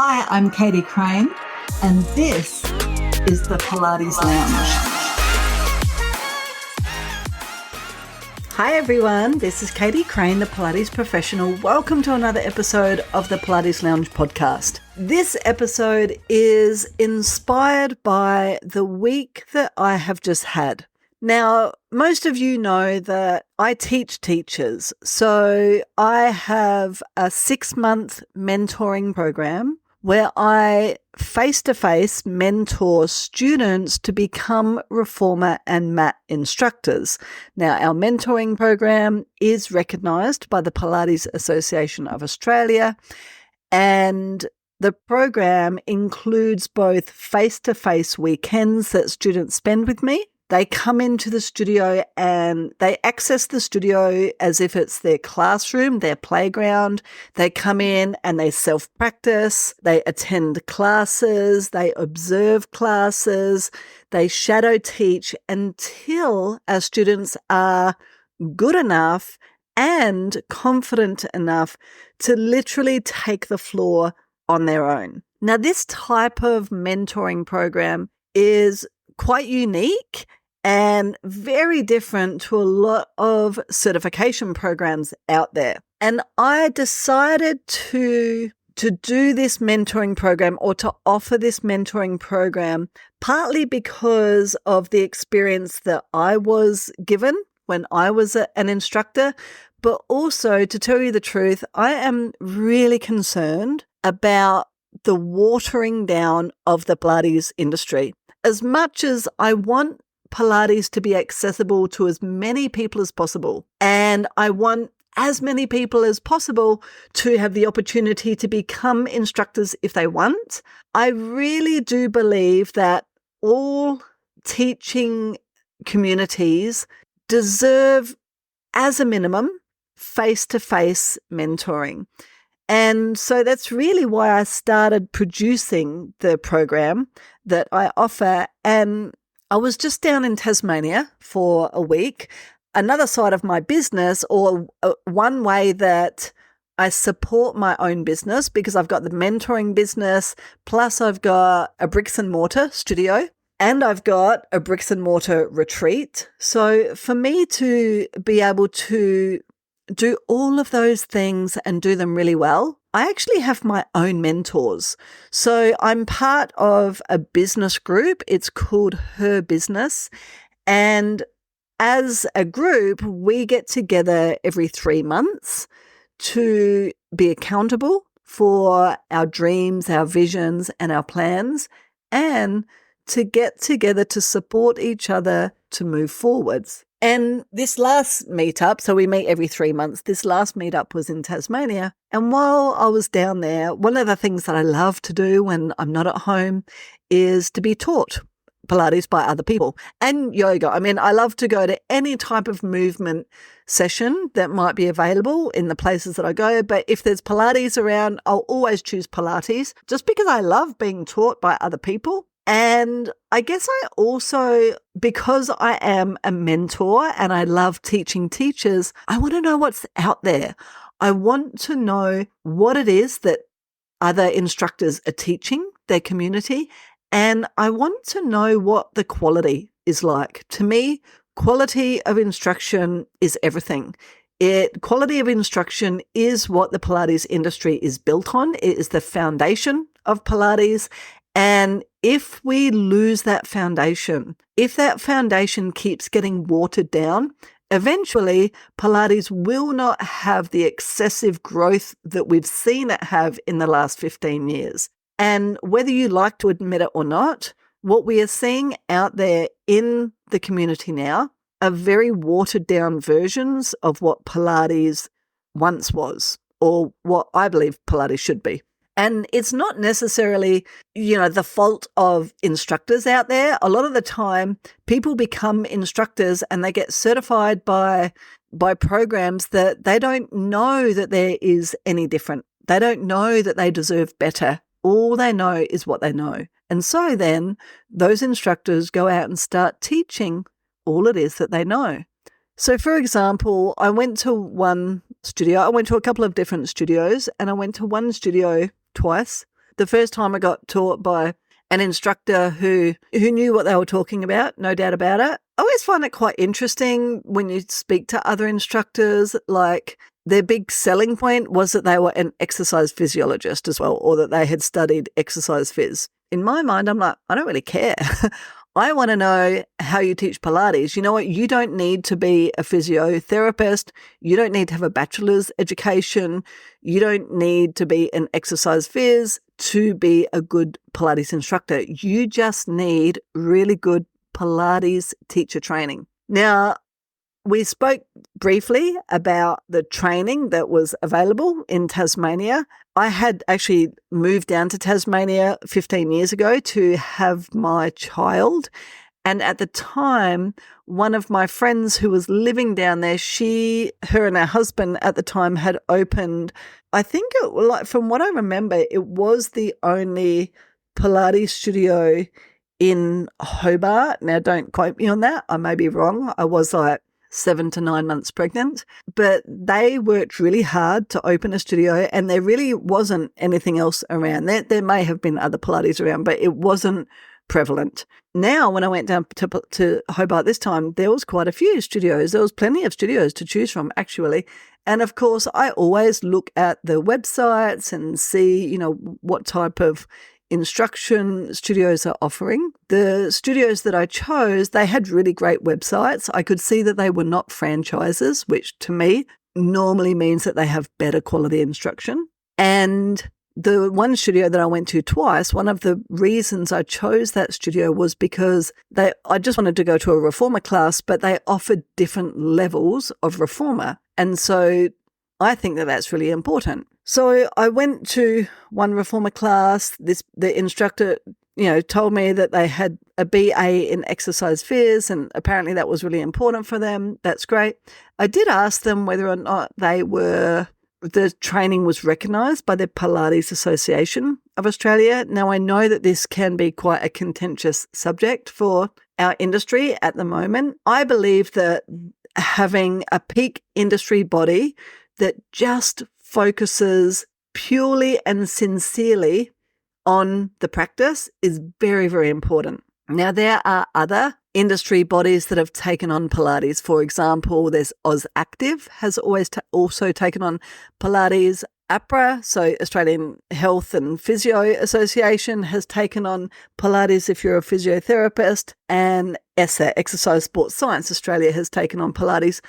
Hi, I'm Katie Crane, and this is the Pilates Lounge. Hi everyone, this is Katie Crane, the Pilates professional. Welcome to another episode of the Pilates Lounge podcast. This episode is inspired by the week that I have just had. Now, most of you know that I teach teachers, so I have a 6-month mentoring program where I face-to-face mentor students to become reformer and mat instructors. Now, our mentoring program is recognised by the Pilates Association of Australia, and the program includes both face-to-face weekends that students spend with me. They come into the studio and they access the studio as if it's their classroom, their playground. They come in and they self-practice, they attend classes, they observe classes, they shadow teach until our students are good enough and confident enough to literally take the floor on their own. Now, this type of mentoring program is quite unique and very different to a lot of certification programs out there. And I decided to do this mentoring program, or to offer this mentoring program, partly because of the experience that I was given when I was an instructor, but also, to tell you the truth, I am really concerned about the watering down of the Pilates industry. As much as I want Pilates to be accessible to as many people as possible, and I want as many people as possible to have the opportunity to become instructors if they want, I really do believe that all teaching communities deserve, as a minimum, face-to-face mentoring. And so that's really why I started producing the program that I offer. And I was just down in Tasmania for a week. Another side of my business, or one way that I support my own business, because I've got the mentoring business, plus I've got a bricks and mortar studio, and I've got a bricks and mortar retreat. So for me to be able to do all of those things and do them really well, I actually have my own mentors. So I'm part of a business group. It's called Her Business. And as a group, we get together every 3 months to be accountable for our dreams, our visions, and our plans, and to get together to support each other to move forwards. And this last meetup, so we meet every 3 months, this last meetup was in Tasmania. And while I was down there, one of the things that I love to do when I'm not at home is to be taught Pilates by other people, and yoga. I mean, I love to go to any type of movement session that might be available in the places that I go. But if there's Pilates around, I'll always choose Pilates, just because I love being taught by other people. And I guess I also, because I am a mentor and I love teaching teachers, I want to know what's out there. I want to know what it is that other instructors are teaching their community. And I want to know what the quality is like. To me, quality of instruction is everything. Quality of instruction is what the Pilates industry is built on. It is the foundation of Pilates. And if we lose that foundation, if that foundation keeps getting watered down, eventually Pilates will not have the excessive growth that we've seen it have in the last 15 years. And whether you like to admit it or not, what we are seeing out there in the community now are very watered down versions of what Pilates once was, or what I believe Pilates should be. And it's not necessarily, the fault of instructors out there. A lot of the time, people become instructors and they get certified by programs that they don't know that there is any different. They don't know that they deserve better. All they know is what they know. And so then those instructors go out and start teaching all it is that they know. So, for example, I went to one studio. I went to a couple of different studios, and I went to one studio twice the first time I got taught by an instructor who knew what they were talking about, no doubt about it. I always find it quite interesting when you speak to other instructors, like their big selling point was that they were an exercise physiologist as well, or that they had studied exercise phys. In my mind, I'm like, I don't really care. I want to know how you teach Pilates. You know what? You don't need to be a physiotherapist. You don't need to have a bachelor's education. You don't need to be an exercise phys to be a good Pilates instructor. You just need really good Pilates teacher training. Now, we spoke briefly about the training that was available in Tasmania. I had actually moved down to Tasmania 15 years ago to have my child. And at the time, one of my friends who was living down there, her and her husband at the time had opened, I think from what I remember, it was the only Pilates studio in Hobart. Now, don't quote me on that. I may be wrong. I was like 7 to 9 months pregnant, but they worked really hard to open a studio, and there really wasn't anything else around. There may have been other Pilates around, but it wasn't prevalent. Now, when I went down to Hobart this time, there was quite a few studios. There was plenty of studios to choose from, actually. And of course, I always look at the websites and see, what type of instruction studios are offering. The studios that I chose, they had really great websites. I could see that they were not franchises, which to me normally means that they have better quality instruction. And the one studio that I went to twice, one of the reasons I chose that studio was because I just wanted to go to a reformer class, but they offered different levels of reformer. And so I think that that's really important. So I went to one reformer class. The instructor, told me that they had a BA in exercise phys, and apparently that was really important for them. That's great. I did ask them whether or not the training was recognised by the Pilates Association of Australia. Now, I know that this can be quite a contentious subject for our industry at the moment. I believe that having a peak industry body that just focuses purely and sincerely on the practice is very, very important. Now, there are other industry bodies that have taken on Pilates. For example, there's AusActive has always also taken on Pilates. APRA, so Australian Health and Physio Association, has taken on Pilates if you're a physiotherapist, and ESSA, Exercise Sports Science Australia, has taken on Pilates.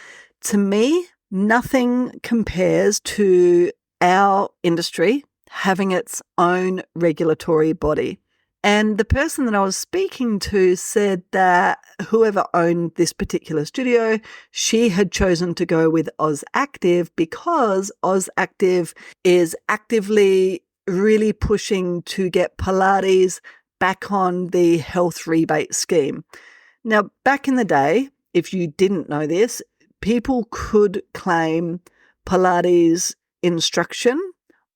To me, nothing compares to our industry having its own regulatory body. And the person that I was speaking to said that whoever owned this particular studio, she had chosen to go with AusActive because AusActive is actively really pushing to get Pilates back on the health rebate scheme. Now, back in the day, if you didn't know this, people could claim Pilates instruction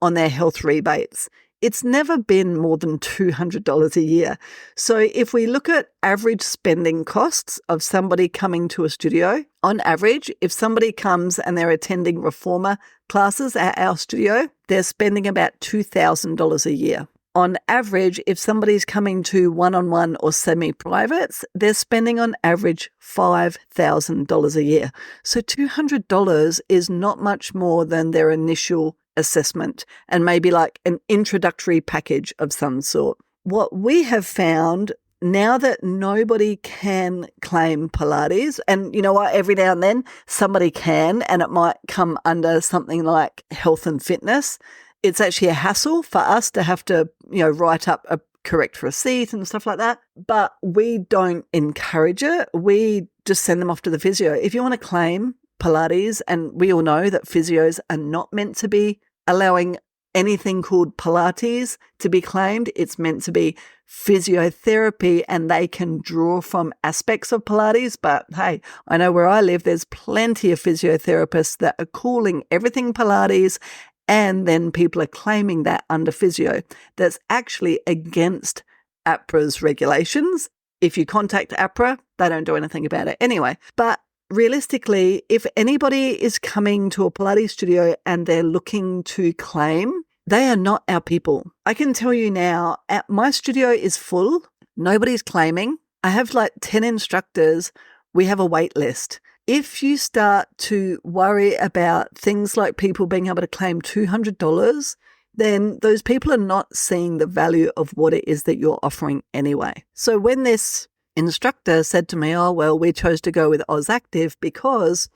on their health rebates. It's never been more than $200 a year. So if we look at average spending costs of somebody coming to a studio, on average, if somebody comes and they're attending reformer classes at our studio, they're spending about $2,000 a year. On average, if somebody's coming to one-on-one or semi-privates, they're spending on average $5,000 a year. So $200 is not much more than their initial assessment and maybe like an introductory package of some sort. What we have found now that nobody can claim Pilates, and you know what, every now and then somebody can, and it might come under something like health and fitness. It's actually a hassle for us to have to, write up a correct receipt and stuff like that. But we don't encourage it. We just send them off to the physio. If you want to claim Pilates, and we all know that physios are not meant to be allowing anything called Pilates to be claimed. It's meant to be physiotherapy, and they can draw from aspects of Pilates. But hey, I know where I live, there's plenty of physiotherapists that are calling everything Pilates, and then people are claiming that under physio. That's actually against APRA's regulations. If you contact APRA, they don't do anything about it anyway. But realistically, if anybody is coming to a Pilates studio and they're looking to claim They are not our people. I can tell you now, my studio is full. Nobody's claiming. I have like 10 instructors. We have a wait list. If you start to worry about things like people being able to claim $200, then those people are not seeing the value of what it is that you're offering anyway. So when this instructor said to me, oh, well, we chose to go with Oz Active because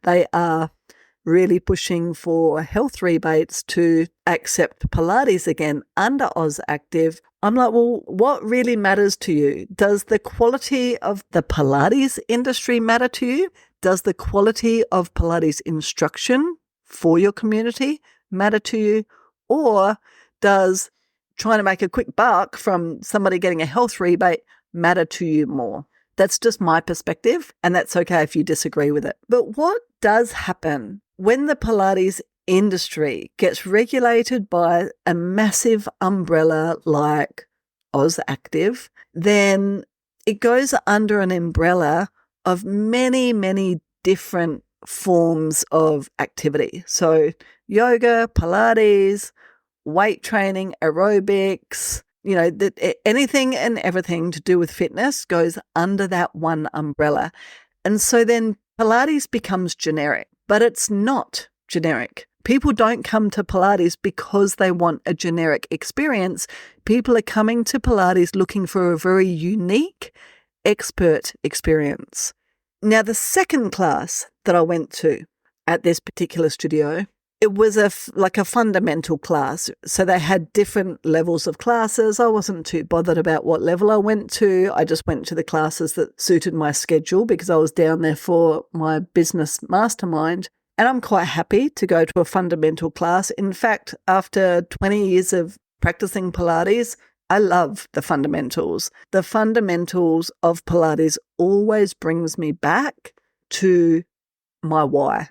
they are really pushing for health rebates to accept Pilates again under Oz Active. I'm like, well, what really matters to you? Does the quality of the Pilates industry matter to you? Does the quality of Pilates instruction for your community matter to you? Or does trying to make a quick buck from somebody getting a health rebate matter to you more? That's just my perspective, and that's okay if you disagree with it. But what does happen when the Pilates industry gets regulated by a massive umbrella like Oz Active? Then it goes under an umbrella of many, many different forms of activity. So yoga, Pilates, weight training, aerobics, anything and everything to do with fitness goes under that one umbrella. And so then Pilates becomes generic, but it's not generic. People don't come to Pilates because they want a generic experience. People are coming to Pilates looking for a very unique, expert experience. Now, the second class that I went to at this particular studio, it was like a fundamental class. So they had different levels of classes. I wasn't too bothered about what level I went to. I just went to the classes that suited my schedule because I was down there for my business mastermind. And I'm quite happy to go to a fundamental class. In fact, after 20 years of practicing Pilates, I love the fundamentals. The fundamentals of Pilates always brings me back to my why.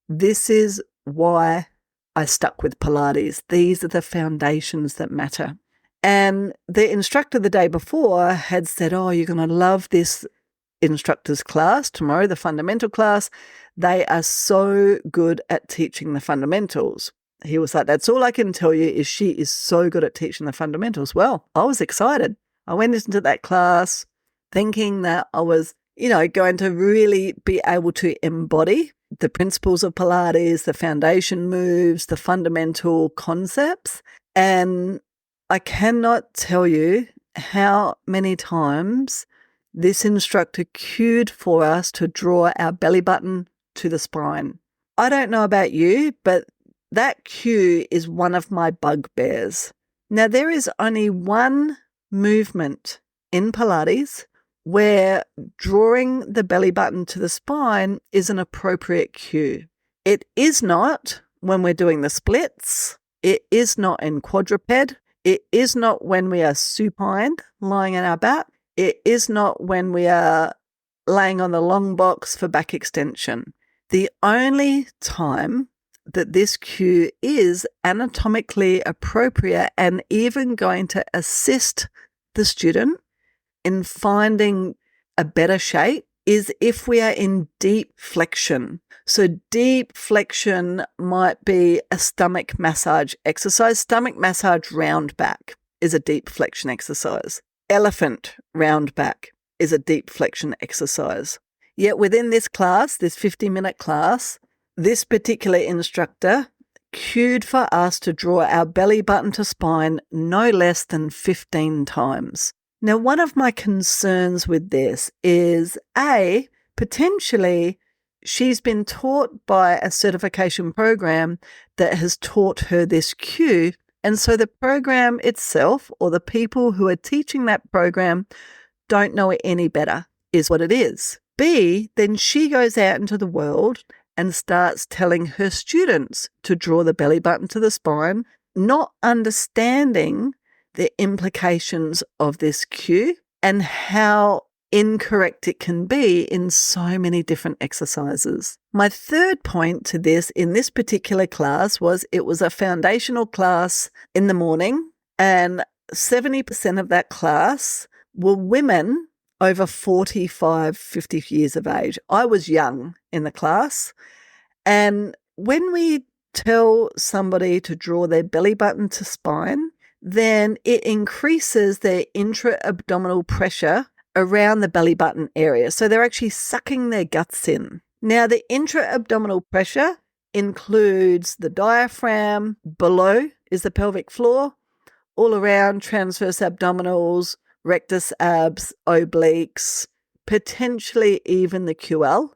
This is why I stuck with Pilates. These are the foundations that matter. And the instructor the day before had said, oh, you're going to love this instructor's class tomorrow, the fundamental class. They are so good at teaching the fundamentals. He was like, that's all I can tell you is she is so good at teaching the fundamentals. Well, I was excited. I went into that class thinking that I was, going to really be able to embody the principles of Pilates, the foundation moves, the fundamental concepts. And I cannot tell you how many times this instructor cued for us to draw our belly button to the spine. I don't know about you, but that cue is one of my bugbears. Now, there is only one movement in Pilates where drawing the belly button to the spine is an appropriate cue. It is not when we're doing the splits. It is not in quadruped. It is not when we are supine, lying on our back. It is not when we are laying on the long box for back extension. The only time that this cue is anatomically appropriate and even going to assist the student in finding a better shape is if we are in deep flexion. So deep flexion might be a stomach massage exercise. Stomach massage round back is a deep flexion exercise. Elephant round back is a deep flexion exercise. Yet within this class, this 50-minute class, this particular instructor cued for us to draw our belly button to spine no less than 15 times. Now, one of my concerns with this is, A, potentially she's been taught by a certification program that has taught her this cue, and so the program itself or the people who are teaching that program don't know it any better, is what it is. B, then she goes out into the world and starts telling her students to draw the belly button to the spine, not understanding the implications of this cue and how incorrect it can be in so many different exercises. My third point to this in this particular class was it was a foundational class in the morning, and 70% of that class were women over 45, 50 years of age. I was young in the class. And when we tell somebody to draw their belly button to spine, then it increases their intra-abdominal pressure around the belly button area. So they're actually sucking their guts in. Now, the intra-abdominal pressure includes the diaphragm, below is the pelvic floor, all around transverse abdominals, rectus abs, obliques, potentially even the QL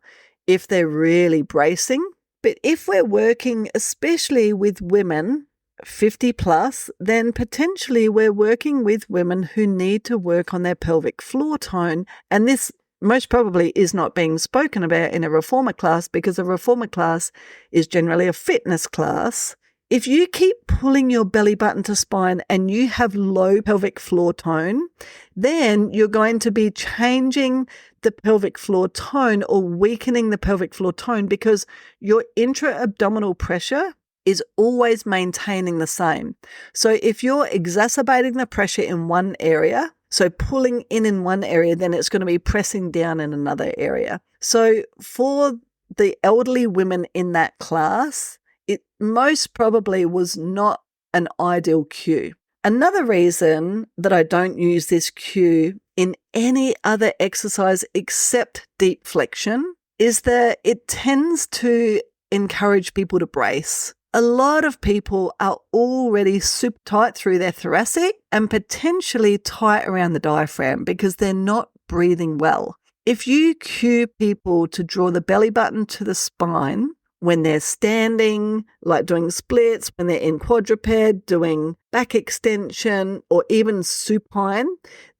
if they're really bracing. But if we're working, especially with women 50 plus, then potentially we're working with women who need to work on their pelvic floor tone. And this most probably is not being spoken about in a reformer class, because a reformer class is generally a fitness class. If you keep pulling your belly button to spine and you have low pelvic floor tone, then you're going to be changing the pelvic floor tone or weakening the pelvic floor tone, because your intra-abdominal pressure is always maintaining the same. So if you're exacerbating the pressure in one area, so pulling in one area, then it's going to be pressing down in another area. So for the elderly women in that class, it most probably was not an ideal cue. Another reason that I don't use this cue in any other exercise except deep flexion is that it tends to encourage people to brace. A lot of people are already super tight through their thoracic and potentially tight around the diaphragm because they're not breathing well. If you cue people to draw the belly button to the spine when they're standing, like doing splits, when they're in quadruped, doing back extension, or even supine,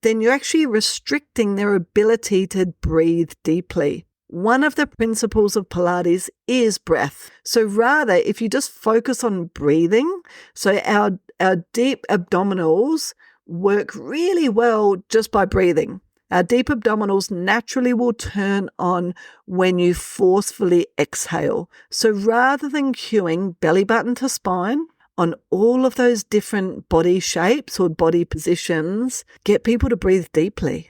then you're actually restricting their ability to breathe deeply. One of the principles of Pilates is breath. So rather, if you just focus on breathing, so our deep abdominals work really well just by breathing. Our deep abdominals naturally will turn on when you forcefully exhale. So rather than cueing belly button to spine on all of those different body shapes or body positions, get people to breathe deeply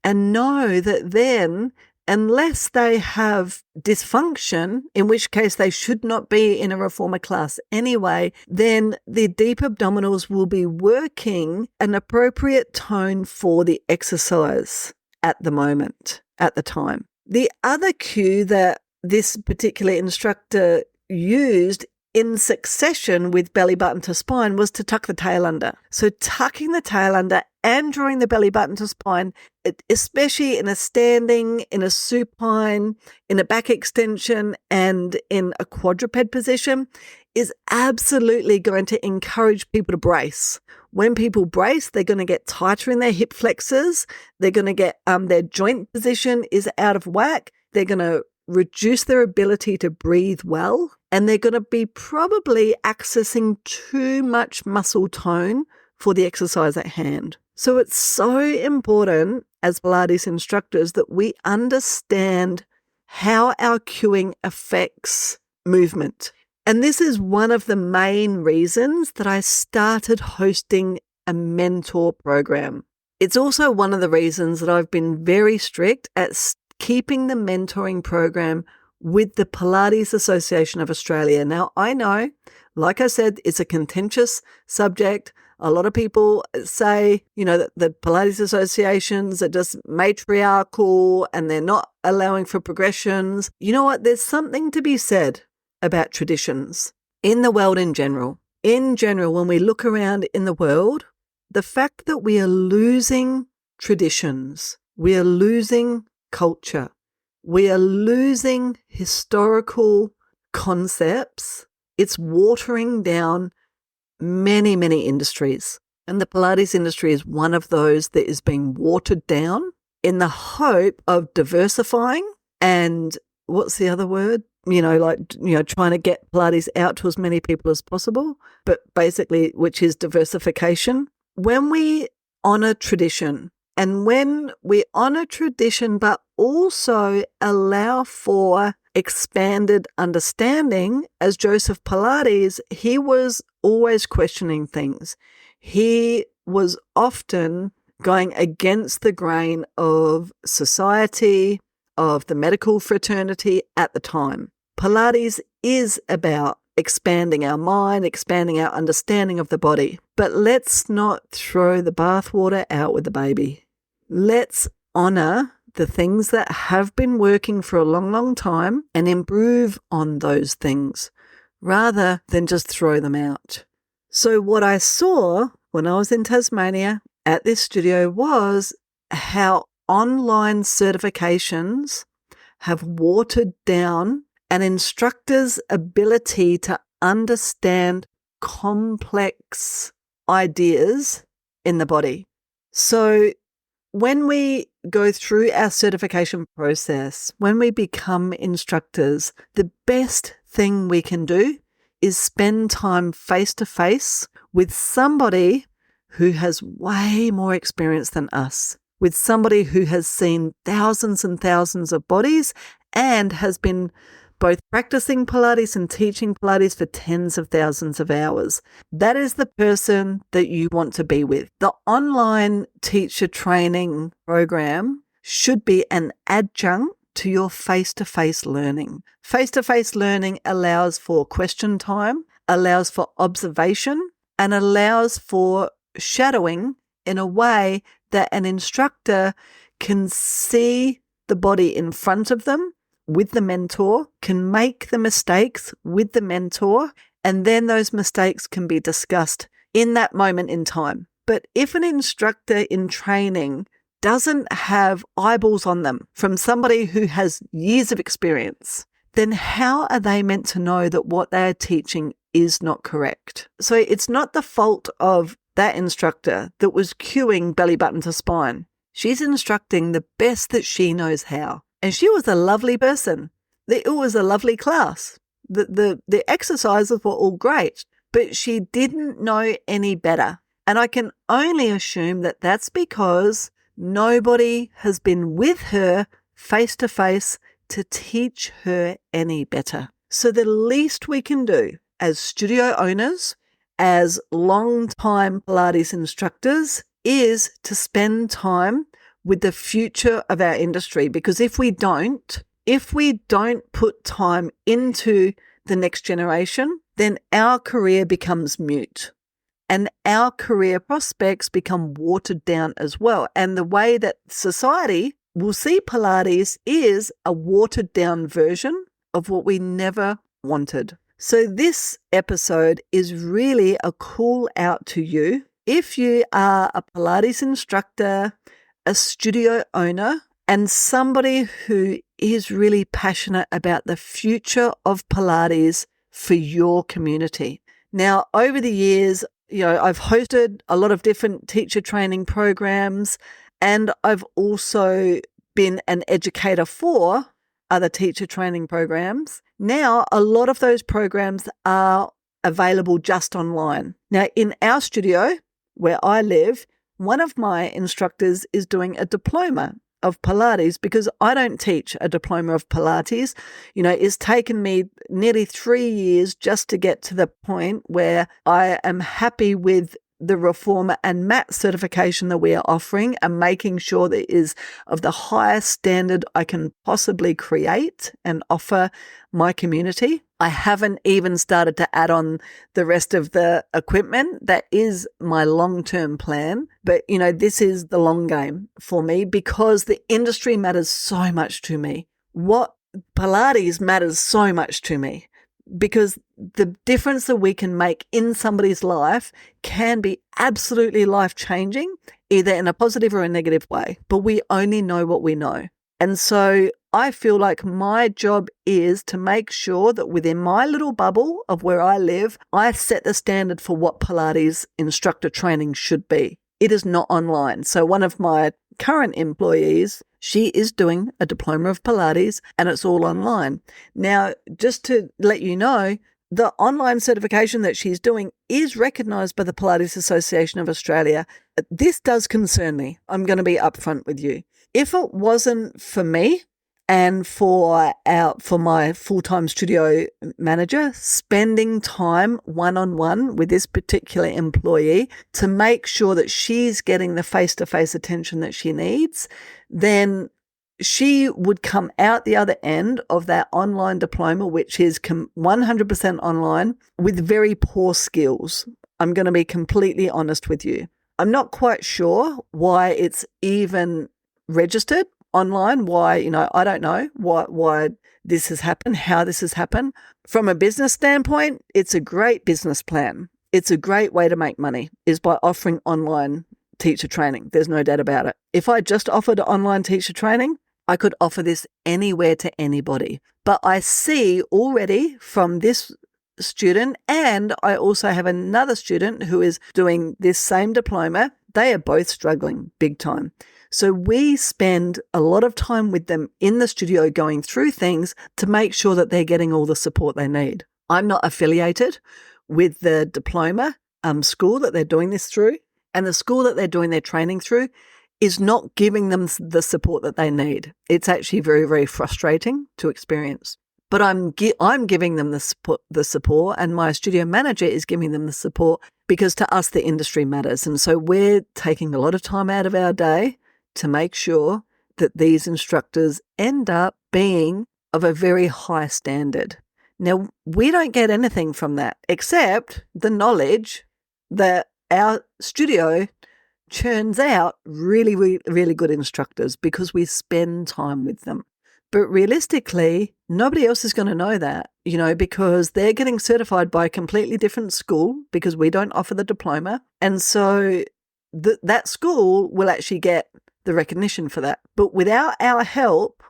and know that then, unless they have dysfunction, in which case they should not be in a reformer class anyway, then the deep abdominals will be working an appropriate tone for the exercise at the moment, at the time. The other cue that this particular instructor used in succession with belly button to spine was to tuck the tail under. So tucking the tail under and drawing the belly button to spine, especially in a standing, in a supine, in a back extension, and in a quadruped position, is absolutely going to encourage people to brace. When people brace, they're going to get tighter in their hip flexors. They're going to get their joint position is out of whack. They're going to reduce their ability to breathe well, and they're going to be probably accessing too much muscle tone for the exercise at hand. So it's so important as Pilates instructors that we understand how our cueing affects movement. And this is one of the main reasons that I started hosting a mentor program. It's also one of the reasons that I've been very strict at keeping the mentoring program with the Pilates Association of Australia. Now, I know, like I said, it's a contentious subject. A lot of people say, that the Pilates associations are just matriarchal and they're not allowing for progressions. You know what? There's something to be said about traditions in the world in general. In general, when we look around in the world, the fact that we are losing traditions, we are losing culture, we are losing historical concepts, it's watering down many, many industries. And the Pilates industry is one of those that is being watered down in the hope of diversifying and what's the other word? Trying to get Pilates out to as many people as possible, but basically, which is diversification. When we honor tradition, and when we honor tradition, but also allow for expanded understanding, as Joseph Pilates, he was always questioning things. He was often going against the grain of society, of the medical fraternity at the time. Pilates is about expanding our mind, expanding our understanding of the body. But let's not throw the bathwater out with the baby. Let's honor the things that have been working for a long, long time and improve on those things rather than just throw them out. So what I saw when I was in Tasmania at this studio was how online certifications have watered down an instructor's ability to understand complex ideas in the body. So when we go through our certification process, when we become instructors, the best thing we can do is spend time face-to-face with somebody who has way more experience than us, with somebody who has seen thousands and thousands of bodies and has been both practicing Pilates and teaching Pilates for tens of thousands of hours. That is the person that you want to be with. The online teacher training program should be an adjunct to your face-to-face learning. Face-to-face learning allows for question time, allows for observation, and allows for shadowing in a way that an instructor can see the body in front of them with the mentor, can make the mistakes with the mentor, and then those mistakes can be discussed in that moment in time. But if an instructor in training doesn't have eyeballs on them from somebody who has years of experience, then how are they meant to know that what they are teaching is not correct? So it's not the fault of that instructor that was cueing belly button to spine. She's instructing the best that she knows how. And she was a lovely person. It was a lovely class. The exercises were all great, but she didn't know any better. And I can only assume that that's because nobody has been with her face to face to teach her any better. So the least we can do as studio owners, as long-time Pilates instructors, is to spend time with the future of our industry. Because if we don't put time into the next generation, then our career becomes mute and our career prospects become watered down as well. And the way that society will see Pilates is a watered down version of what we never wanted. So this episode is really a call out to you. If you are a Pilates instructor, a studio owner, and somebody who is really passionate about the future of Pilates for your community. Now, over the years, I've hosted a lot of different teacher training programs, and I've also been an educator for other teacher training programs. Now, a lot of those programs are available just online. Now, in our studio, where I live, one of my instructors is doing a diploma of Pilates because I don't teach a diploma of Pilates. It's taken me nearly 3 years just to get to the point where I am happy with the reformer and mat certification that we are offering and making sure that it is of the highest standard I can possibly create and offer my community. I haven't even started to add on the rest of the equipment. That is my long-term plan. But, this is the long game for me because the industry matters so much to me. What Pilates matters so much to me. Because the difference that we can make in somebody's life can be absolutely life-changing, either in a positive or a negative way. But we only know what we know. And so I feel like my job is to make sure that within my little bubble of where I live, I set the standard for what Pilates instructor training should be. It is not online. So one of my current employees, she is doing a diploma of Pilates and it's all online. Now, just to let you know, the online certification that she's doing is recognised by the Pilates Association of Australia. This does concern me. I'm going to be upfront with you. If it wasn't for me and for my full-time studio manager spending time one-on-one with this particular employee to make sure that she's getting the face-to-face attention that she needs, then she would come out the other end of that online diploma, which is 100% online, with very poor skills. I'm going to be completely honest with you. I'm not quite sure why it's even registered online, why, I don't know why this has happened, how this has happened. From a business standpoint, it's a great business plan. It's a great way to make money, is by offering online teacher training. There's no doubt about it. If I just offered online teacher training, I could offer this anywhere to anybody. But I see already from this student, and I also have another student who is doing this same diploma, they are both struggling big time. So we spend a lot of time with them in the studio going through things to make sure that they're getting all the support they need. I'm not affiliated with the diploma school that they're doing this through, and the school that they're doing their training through is not giving them the support that they need. It's actually very, very frustrating to experience. But I'm giving them the support, and my studio manager is giving them the support, because to us the industry matters. And so we're taking a lot of time out of our day to make sure that these instructors end up being of a very high standard. Now, we don't get anything from that except the knowledge that our studio churns out really, really, really good instructors because we spend time with them. But realistically, nobody else is going to know that, because they're getting certified by a completely different school, because we don't offer the diploma. And so that school will actually get the recognition for that. But without our help,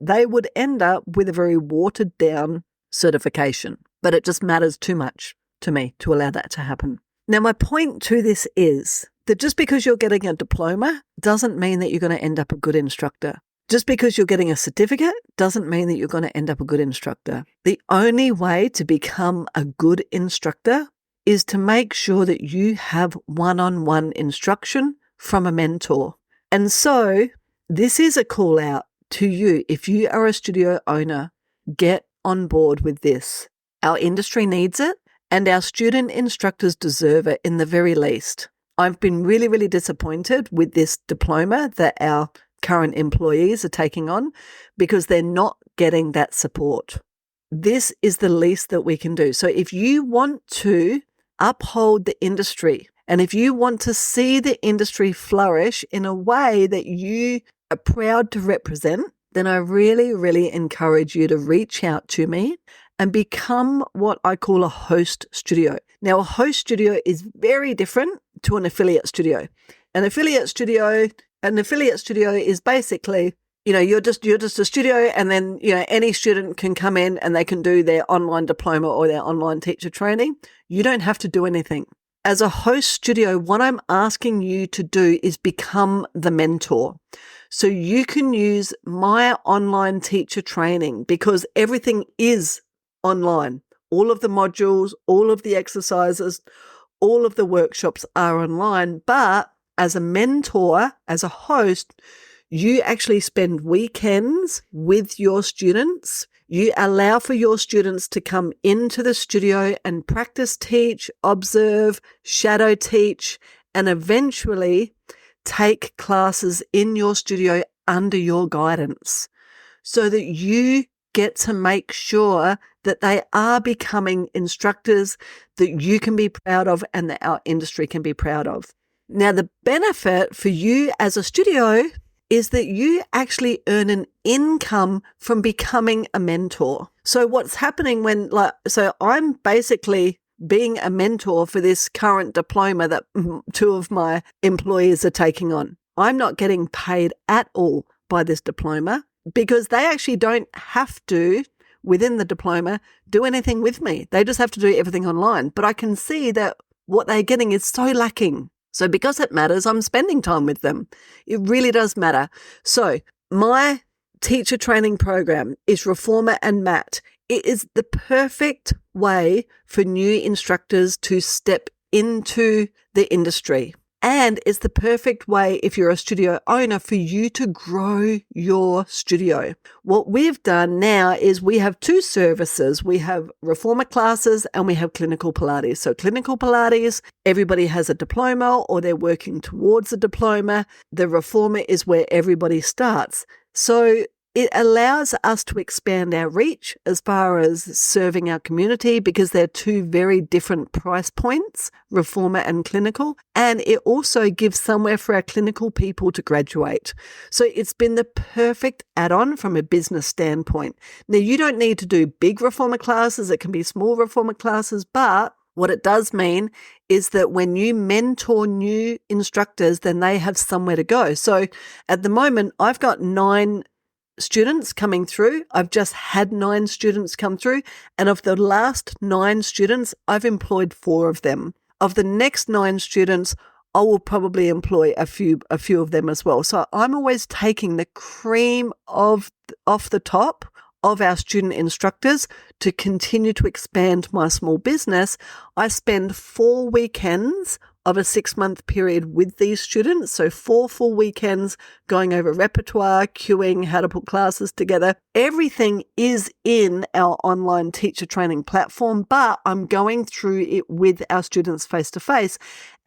they would end up with a very watered down certification. But it just matters too much to me to allow that to happen. Now, my point to this is that just because you're getting a diploma doesn't mean that you're going to end up a good instructor. Just because you're getting a certificate doesn't mean that you're going to end up a good instructor. The only way to become a good instructor is to make sure that you have one-on-one instruction from a mentor. And so this is a call out to you. If you are a studio owner, get on board with this. Our industry needs it, and our student instructors deserve it in the very least. I've been really, really disappointed with this diploma that our current employees are taking on, because they're not getting that support. This is the least that we can do. So if you want to uphold the industry, and if you want to see the industry flourish in a way that you are proud to represent, then I really, really encourage you to reach out to me and become what I call a host studio. Now, a host studio is very different to an affiliate studio. An affiliate studio is basically, you're just a studio, and then, any student can come in and they can do their online diploma or their online teacher training. You don't have to do anything. As a host studio, what I'm asking you to do is become the mentor. So you can use my online teacher training, because everything is online. All of the modules, all of the exercises, all of the workshops are online. But as a mentor, as a host, you actually spend weekends with your students. You allow for your students to come into the studio and practice teach, observe, shadow teach, and eventually take classes in your studio under your guidance, so that you get to make sure that they are becoming instructors that you can be proud of and that our industry can be proud of. Now, the benefit for you as a studio is that you actually earn an income from becoming a mentor. So what's happening so I'm basically being a mentor for this current diploma that two of my employees are taking on. I'm not getting paid at all by this diploma, because they actually don't have to, within the diploma, do anything with me. They just have to do everything online. But I can see that what they're getting is so lacking. So because it matters, I'm spending time with them. It really does matter. So my teacher training program is Reformer and Matt. It is the perfect way for new instructors to step into the industry. And it's the perfect way, if you're a studio owner, for you to grow your studio. What we've done now is we have two services. We have Reformer classes and we have Clinical Pilates. So Clinical Pilates, everybody has a diploma or they're working towards a diploma. The Reformer is where everybody starts. So it allows us to expand our reach as far as serving our community because they're two very different price points, reformer and clinical. And it also gives somewhere for our clinical people to graduate. So it's been the perfect add-on from a business standpoint. Now, you don't need to do big reformer classes. It can be small reformer classes, but what it does mean is that when you mentor new instructors, then they have somewhere to go. So at the moment, I've got 9 students coming through. I've just had 9 students come through. And of the last 9 students, I've employed 4 of them. Of the next 9 students, I will probably employ a few of them as well. So I'm always taking the cream off the top of our student instructors to continue to expand my small business. I spend 4 weekends of a 6-month period with these students. So 4 full weekends going over repertoire, cueing, how to put classes together. Everything is in our online teacher training platform, but I'm going through it with our students face to face.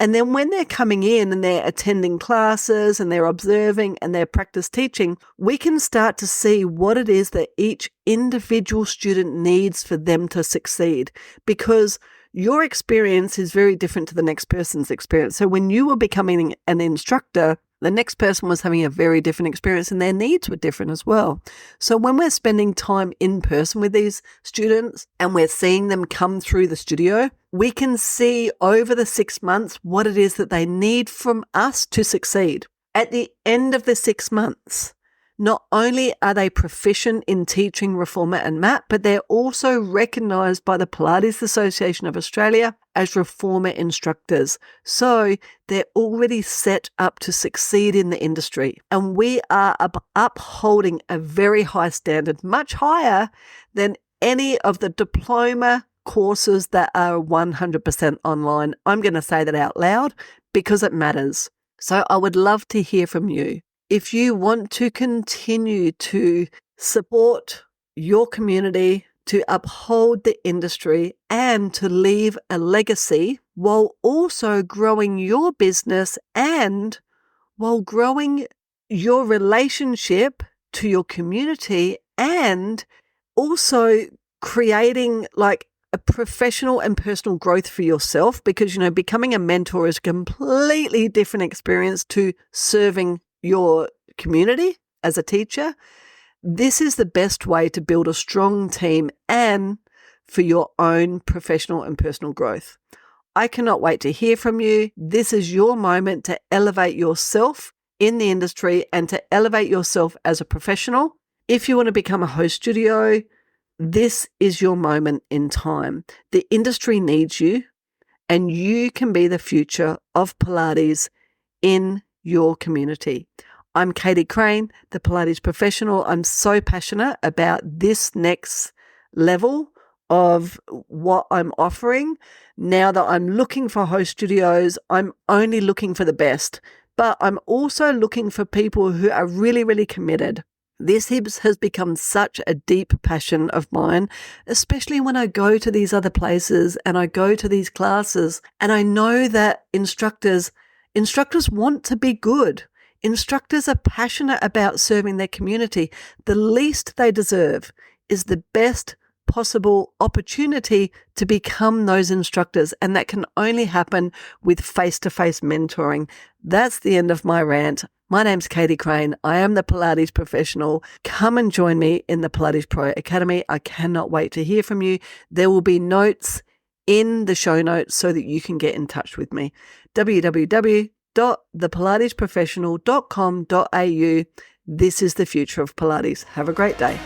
And then when they're coming in and they're attending classes and they're observing and they're practice teaching, we can start to see what it is that each individual student needs for them to succeed, because your experience is very different to the next person's experience. So when you were becoming an instructor, the next person was having a very different experience and their needs were different as well. So when we're spending time in person with these students and we're seeing them come through the studio, we can see over the 6 months what it is that they need from us to succeed. At the end of the 6 months, not only are they proficient in teaching reformer and mat, but they're also recognised by the Pilates Association of Australia as reformer instructors. So they're already set up to succeed in the industry. And we are upholding a very high standard, much higher than any of the diploma courses that are 100% online. I'm going to say that out loud because it matters. So I would love to hear from you. If you want to continue to support your community, to uphold the industry, and to leave a legacy while also growing your business and while growing your relationship to your community and also creating like a professional and personal growth for yourself, because, you know, becoming a mentor is a completely different experience to serving your community as a teacher. This is the best way to build a strong team and for your own professional and personal growth. I cannot wait to hear from you. This is your moment to elevate yourself in the industry and to elevate yourself as a professional. If you want to become a host studio, this is your moment in time. The industry needs you, and you can be the future of Pilates in your community. I'm Katie Crane, the Pilates professional. I'm so passionate about this next level of what I'm offering. Now that I'm looking for host studios, I'm only looking for the best, but I'm also looking for people who are really, really committed. This has become such a deep passion of mine, especially when I go to these other places and I go to these classes and I know that instructors want to be good. Instructors are passionate about serving their community. The least they deserve is the best possible opportunity to become those instructors, and that can only happen with face-to-face mentoring. That's the end of my rant. My name's Katie Crane. I am the Pilates professional. Come and join me in the Pilates Pro Academy. I cannot wait to hear from you. There will be notes in the show notes so that you can get in touch with me. www.thepilatesprofessional.com.au. This is the future of Pilates. Have a great day.